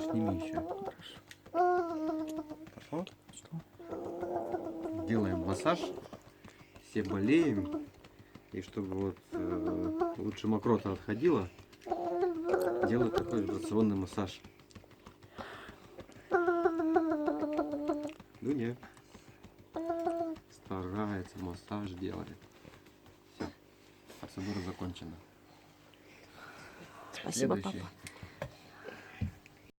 Сними еще. Хорошо? Делаем массаж. Все болеем. И чтобы вот лучше мокрота отходила, делаю такой вибрационный массаж. Дуня старается, массаж делает. Все, процедура закончена. Спасибо, Следующий. папа.